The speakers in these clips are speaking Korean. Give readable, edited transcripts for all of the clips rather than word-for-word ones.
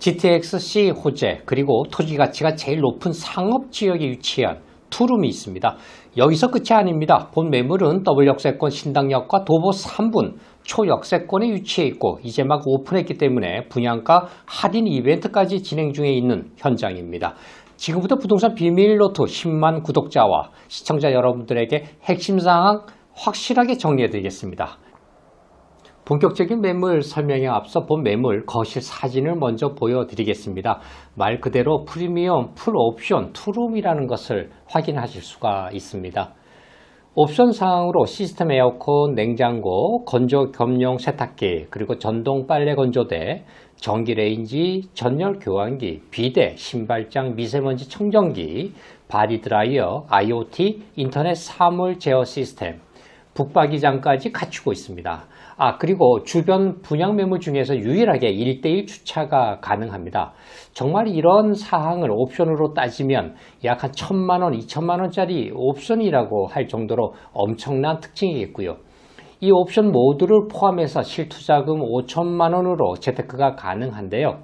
GTX-C 호재 그리고 토지 가치가 제일 높은 상업지역에 위치한 투룸이 있습니다. 여기서 끝이 아닙니다. 본 매물은 더블역세권 신당역과 도보 3분 초역세권에 위치해 있고 이제 막 오픈했기 때문에 분양가 할인 이벤트까지 진행 중에 있는 현장입니다. 지금부터 부동산 비밀노트 10만 구독자와 시청자 여러분들에게 핵심 사항 확실하게 정리해 드리겠습니다. 본격적인 매물 설명에 앞서 본 매물 거실 사진을 먼저 보여드리겠습니다. 말 그대로 프리미엄 풀옵션 투룸이라는 것을 확인하실 수가 있습니다. 옵션 사항으로 시스템 에어컨, 냉장고, 건조 겸용 세탁기, 그리고 전동 빨래 건조대, 전기 레인지, 전열 교환기, 비데, 신발장, 미세먼지 청정기, 바디 드라이어, IoT, 인터넷 사물 제어 시스템, 북박이장까지 갖추고 있습니다. 그리고 주변 분양 매물 중에서 유일하게 1:1 주차가 가능합니다. 정말 이런 사항을 옵션으로 따지면 약 한 1,000만원, 2,000만원짜리 옵션이라고 할 정도로 엄청난 특징이겠고요. 이 옵션 모두를 포함해서 실투자금 5천만원으로 재테크가 가능한데요.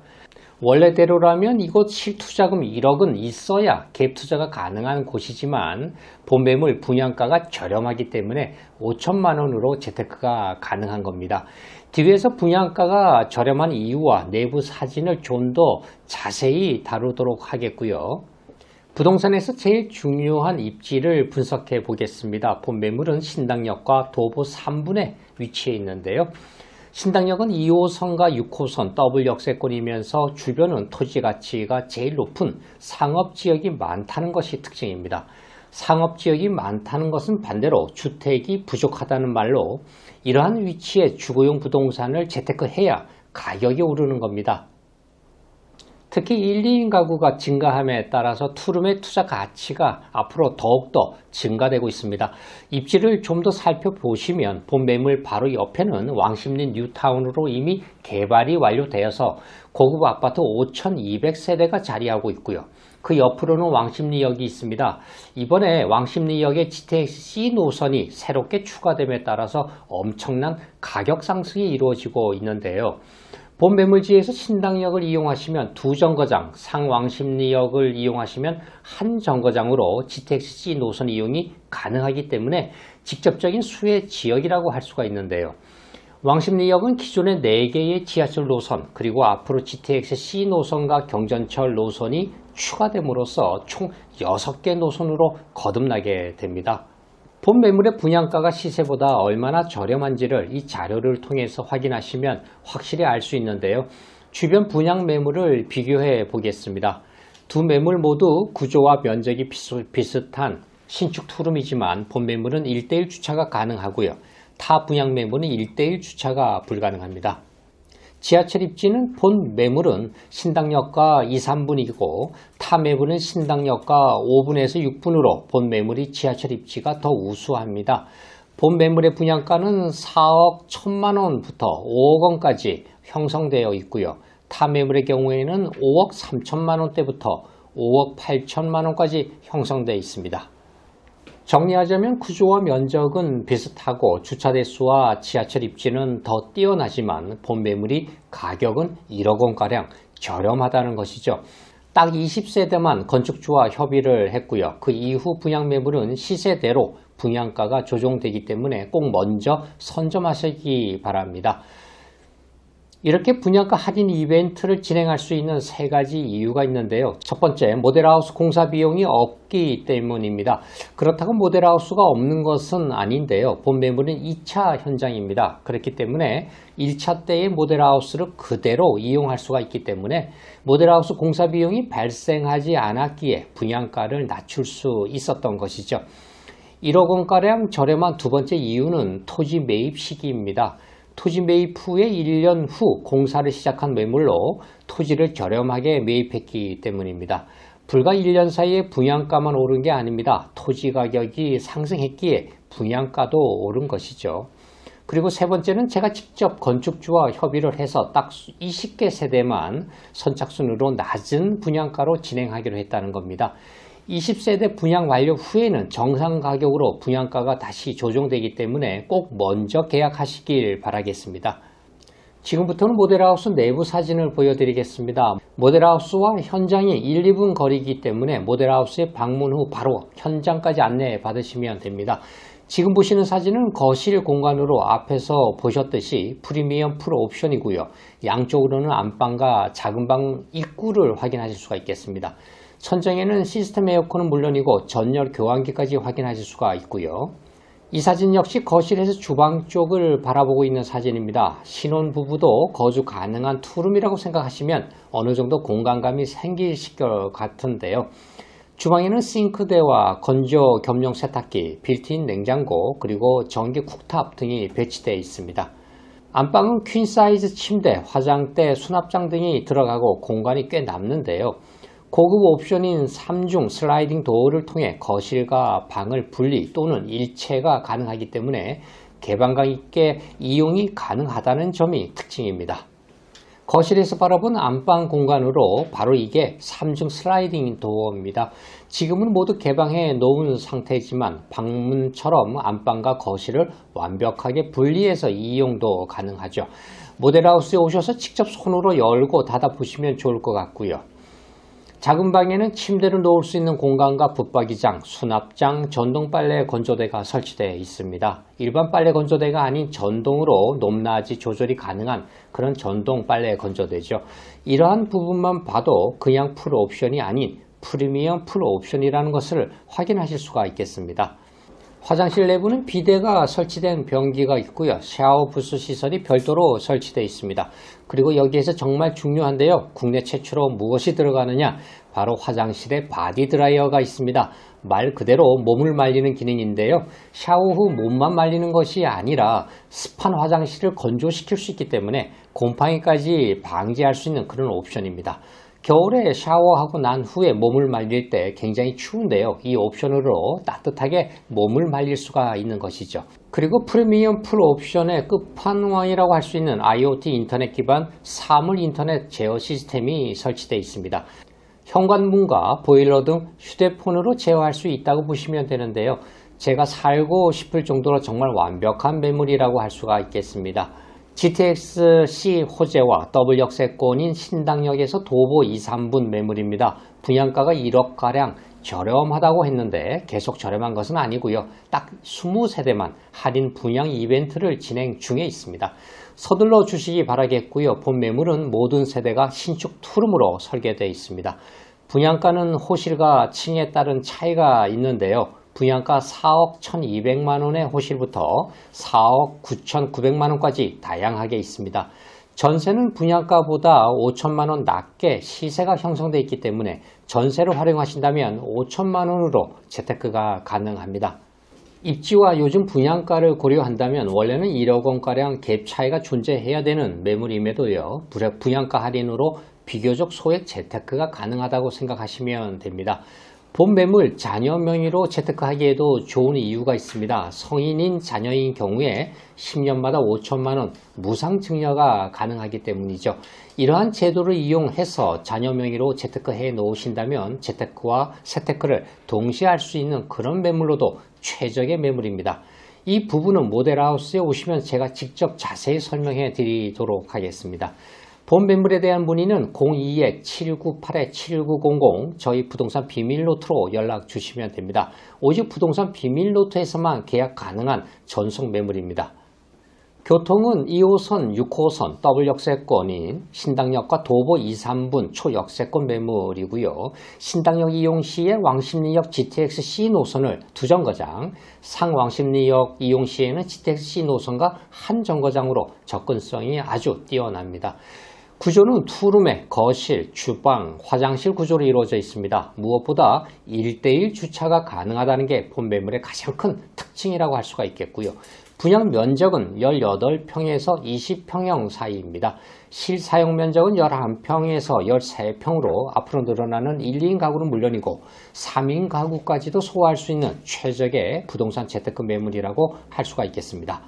원래대로라면 이곳 실투자금 1억은 있어야 갭 투자가 가능한 곳이지만 본 매물 분양가가 저렴하기 때문에 5천만 원으로 재테크가 가능한 겁니다. 뒤에서 분양가가 저렴한 이유와 내부 사진을 좀 더 자세히 다루도록 하겠고요. 부동산에서 제일 중요한 입지를 분석해 보겠습니다. 본 매물은 신당역과 도보 3분에 위치해 있는데요. 신당역은 2호선과 6호선 더블 역세권이면서 주변은 토지 가치가 제일 높은 상업지역이 많다는 것이 특징입니다. 상업지역이 많다는 것은 반대로 주택이 부족하다는 말로 이러한 위치에 주거용 부동산을 재테크해야 가격이 오르는 겁니다. 특히 1, 2인 가구가 증가함에 따라서 투룸의 투자 가치가 앞으로 더욱더 증가되고 있습니다. 입지를 좀 더 살펴보시면 본 매물 바로 옆에는 왕십리 뉴타운으로 이미 개발이 완료되어서 고급 아파트 5,200세대가 자리하고 있고요. 그 옆으로는 왕십리역이 있습니다. 이번에 왕십리역에 GTX-C 노선이 새롭게 추가됨에 따라서 엄청난 가격 상승이 이루어지고 있는데요. 본 매물지에서 신당역을 이용하시면 두 정거장, 상왕십리역을 이용하시면 한 정거장으로 GTX-C 노선 이용이 가능하기 때문에 직접적인 수혜 지역이라고 할 수가 있는데요. 왕십리역은 기존의 4개의 지하철 노선 그리고 앞으로 GTX-C 노선과 경전철 노선이 추가됨으로써 총 6개 노선으로 거듭나게 됩니다. 본 매물의 분양가가 시세보다 얼마나 저렴한지를 이 자료를 통해서 확인하시면 확실히 알 수 있는데요. 주변 분양 매물을 비교해 보겠습니다. 두 매물 모두 구조와 면적이 비슷한 신축 투룸이지만 본 매물은 1:1 주차가 가능하고요. 타 분양 매물은 1:1 주차가 불가능합니다. 지하철 입지는 본 매물은 신당역과 2, 3분이고 타 매물은 신당역과 5분에서 6분으로 본 매물이 지하철 입지가 더 우수합니다. 본 매물의 분양가는 4억 1천만 원부터 5억 원까지 형성되어 있고요. 타 매물의 경우에는 5억 3천만 원대부터 5억 8천만 원까지 형성되어 있습니다. 정리하자면 구조와 면적은 비슷하고 주차 대수와 지하철 입지는 더 뛰어나지만 본 매물이 가격은 1억 원가량 저렴하다는 것이죠. 딱 20세대만 건축주와 협의를 했고요. 그 이후 분양 매물은 시세대로 분양가가 조정되기 때문에 꼭 먼저 선점하시기 바랍니다. 이렇게 분양가 할인 이벤트를 진행할 수 있는 3가지 이유가 있는데요. 첫 번째, 모델하우스 공사 비용이 없기 때문입니다. 그렇다고 모델하우스가 없는 것은 아닌데요. 본 매물은 2차 현장입니다. 그렇기 때문에 1차 때의 모델하우스를 그대로 이용할 수가 있기 때문에 모델하우스 공사 비용이 발생하지 않았기에 분양가를 낮출 수 있었던 것이죠. 1억 원가량 저렴한 두 번째 이유는 토지 매입 시기입니다. 토지 매입 후에 1년 후 공사를 시작한 매물로 토지를 저렴하게 매입했기 때문입니다. 불과 1년 사이에 분양가만 오른 게 아닙니다. 토지 가격이 상승했기에 분양가도 오른 것이죠. 그리고 세 번째는 제가 직접 건축주와 협의를 해서 딱 20개 세대만 선착순으로 낮은 분양가로 진행하기로 했다는 겁니다. 20세대 분양 완료 후에는 정상 가격으로 분양가가 다시 조정되기 때문에 꼭 먼저 계약하시길 바라겠습니다. 지금부터는 모델하우스 내부 사진을 보여드리겠습니다. 모델하우스와 현장이 1, 2분 거리이기 때문에 모델하우스에 방문 후 바로 현장까지 안내 받으시면 됩니다. 지금 보시는 사진은 거실 공간으로 앞에서 보셨듯이 프리미엄 풀 옵션이고요. 양쪽으로는 안방과 작은 방 입구를 확인하실 수가 있겠습니다. 천장에는 시스템 에어컨은 물론이고 전열 교환기까지 확인하실 수가 있고요. 이 사진 역시 거실에서 주방 쪽을 바라보고 있는 사진입니다. 신혼부부도 거주 가능한 투룸이라고 생각하시면 어느 정도 공간감이 생기실 것 같은데요. 주방에는 싱크대와 건조 겸용 세탁기, 빌트인 냉장고, 그리고 전기 쿡탑 등이 배치되어 있습니다. 안방은 퀸 사이즈 침대, 화장대, 수납장 등이 들어가고 공간이 꽤 남는데요. 고급 옵션인 3중 슬라이딩 도어를 통해 거실과 방을 분리 또는 일체가 가능하기 때문에 개방감 있게 이용이 가능하다는 점이 특징입니다. 거실에서 바라본 안방 공간으로 바로 이게 3중 슬라이딩 도어입니다. 지금은 모두 개방해 놓은 상태지만 방문처럼 안방과 거실을 완벽하게 분리해서 이용도 가능하죠. 모델하우스에 오셔서 직접 손으로 열고 닫아 보시면 좋을 것 같고요. 작은 방에는 침대를 놓을 수 있는 공간과 붙박이장, 수납장, 전동 빨래 건조대가 설치되어 있습니다. 일반 빨래 건조대가 아닌 전동으로 높낮이 조절이 가능한 그런 전동 빨래 건조대죠. 이러한 부분만 봐도 그냥 풀 옵션이 아닌 프리미엄 풀 옵션이라는 것을 확인하실 수가 있겠습니다. 화장실 내부는 비데가 설치된 변기가 있고요. 샤워 부스 시설이 별도로 설치되어 있습니다. 그리고 여기에서 정말 중요한데요. 국내 최초로 무엇이 들어가느냐? 바로 화장실에 바디 드라이어가 있습니다. 말 그대로 몸을 말리는 기능인데요. 샤워 후 몸만 말리는 것이 아니라 습한 화장실을 건조시킬 수 있기 때문에 곰팡이까지 방지할 수 있는 그런 옵션입니다. 겨울에 샤워하고 난 후에 몸을 말릴 때 굉장히 추운데요. 이 옵션으로 따뜻하게 몸을 말릴 수가 있는 것이죠. 그리고 프리미엄 풀 옵션의 끝판왕이라고 할 수 있는 IoT 인터넷 기반 사물 인터넷 제어 시스템이 설치되어 있습니다. 현관문과 보일러 등 휴대폰으로 제어할 수 있다고 보시면 되는데요. 제가 살고 싶을 정도로 정말 완벽한 매물이라고 할 수가 있겠습니다. GTX-C 호재와 더블 역세권인 신당역에서 도보 2, 3분 매물입니다. 분양가가 1억가량 저렴하다고 했는데 계속 저렴한 것은 아니고요. 딱 20세대만 할인 분양 이벤트를 진행 중에 있습니다. 서둘러 주시기 바라겠고요. 본 매물은 모든 세대가 신축 투룸으로 설계되어 있습니다. 분양가는 호실과 층에 따른 차이가 있는데요. 분양가 4억 1,200만원의 호실부터 4억 9,900만원까지 다양하게 있습니다. 전세는 분양가보다 5천만원 낮게 시세가 형성되어 있기 때문에 전세를 활용하신다면 5천만원으로 재테크가 가능합니다. 입지와 요즘 분양가를 고려한다면 원래는 1억 원가량 갭 차이가 존재해야 되는 매물임에도요. 분양가 할인으로 비교적 소액 재테크가 가능하다고 생각하시면 됩니다. 본 매물 자녀 명의로 재테크하기에도 좋은 이유가 있습니다. 성인인 자녀인 경우에 10년마다 5천만원 무상 증여가 가능하기 때문이죠. 이러한 제도를 이용해서 자녀 명의로 재테크해 놓으신다면 재테크와 세테크를 동시에 할 수 있는 그런 매물로도 최적의 매물입니다. 이 부분은 모델하우스에 오시면 제가 직접 자세히 설명해 드리도록 하겠습니다. 본 매물에 대한 문의는 02-798-7900 저희 부동산 비밀노트로 연락 주시면 됩니다. 오직 부동산 비밀노트에서만 계약 가능한 전속 매물입니다. 교통은 2호선, 6호선 더블 역세권인 신당역과 도보 2, 3분 초역세권 매물이고요. 신당역 이용 시에 왕십리역 GTX-C 노선을 두 정거장, 상왕십리역 이용 시에는 GTX-C 노선과 한 정거장으로 접근성이 아주 뛰어납니다. 구조는 투룸에 거실, 주방, 화장실 구조로 이루어져 있습니다. 무엇보다 1:1 주차가 가능하다는 게 본 매물의 가장 큰 특징이라고 할 수가 있겠고요. 분양 면적은 18평에서 20평형 사이입니다. 실사용 면적은 11평에서 13평으로 앞으로 늘어나는 1, 2인 가구는 물론이고 3인 가구까지도 소화할 수 있는 최적의 부동산 재테크 매물이라고 할 수가 있겠습니다.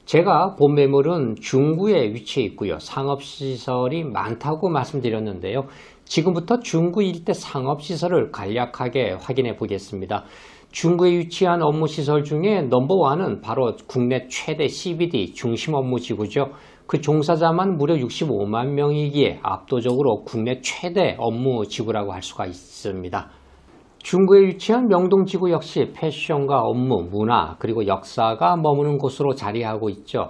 제가 본 매물은 중구에 위치해 있고요. 상업시설이 많다고 말씀드렸는데요. 지금부터 중구 일대 상업시설을 간략하게 확인해 보겠습니다. 중구에 위치한 업무시설 중에 넘버원은 바로 국내 최대 CBD 중심 업무지구죠. 그 종사자만 무려 65만 명이기에 압도적으로 국내 최대 업무 지구라고 할 수가 있습니다. 중구에 위치한 명동지구 역시 패션과 업무, 문화, 그리고 역사가 머무는 곳으로 자리하고 있죠.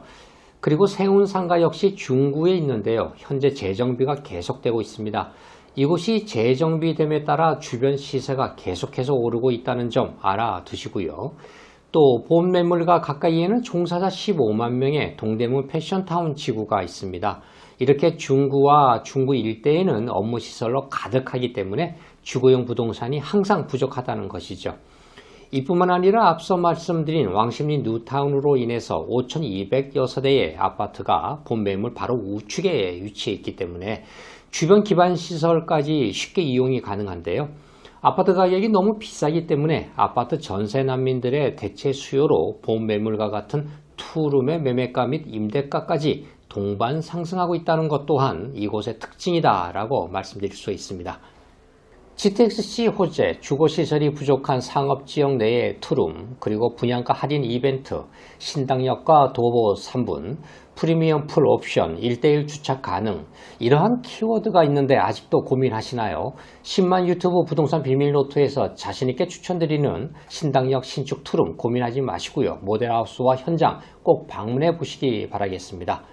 그리고 세운상가 역시 중구에 있는데요. 현재 재정비가 계속되고 있습니다. 이곳이 재정비됨에 따라 주변 시세가 계속해서 오르고 있다는 점 알아두시고요. 또 본 매물과 가까이에는 종사자 15만 명의 동대문 패션타운 지구가 있습니다. 이렇게 중구와 중구 일대에는 업무시설로 가득하기 때문에 주거용 부동산이 항상 부족하다는 것이죠. 이뿐만 아니라 앞서 말씀드린 왕십리 뉴타운으로 인해서 5,206대의 아파트가 본 매물 바로 우측에 위치해 있기 때문에 주변 기반 시설까지 쉽게 이용이 가능한데요. 아파트 가격이 너무 비싸기 때문에 아파트 전세 난민들의 대체 수요로 본 매물과 같은 투룸의 매매가 및 임대가까지 동반 상승하고 있다는 것 또한 이곳의 특징이다라고 말씀드릴 수 있습니다. GTX-C 호재, 주거시설이 부족한 상업지역 내의 투룸, 그리고 분양가 할인 이벤트, 신당역과 도보 3분, 프리미엄 풀 옵션, 1:1 주차 가능, 이러한 키워드가 있는데 아직도 고민하시나요? 10만 유튜브 부동산 비밀노트에서 자신있게 추천드리는 신당역 신축 투룸 고민하지 마시고요. 모델하우스와 현장 꼭 방문해 보시기 바라겠습니다.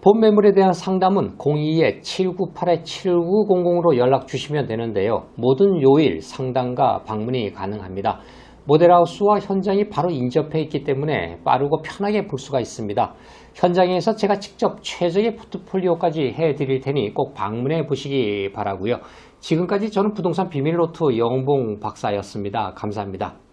본 매물에 대한 상담은 02-798-7900으로 연락 주시면 되는데요. 모든 요일 상담과 방문이 가능합니다. 모델하우스와 현장이 바로 인접해 있기 때문에 빠르고 편하게 볼 수가 있습니다. 현장에서 제가 직접 최적의 포트폴리오까지 해드릴 테니 꼭 방문해 보시기 바라고요. 지금까지 저는 부동산 비밀노트 영봉 박사였습니다. 감사합니다.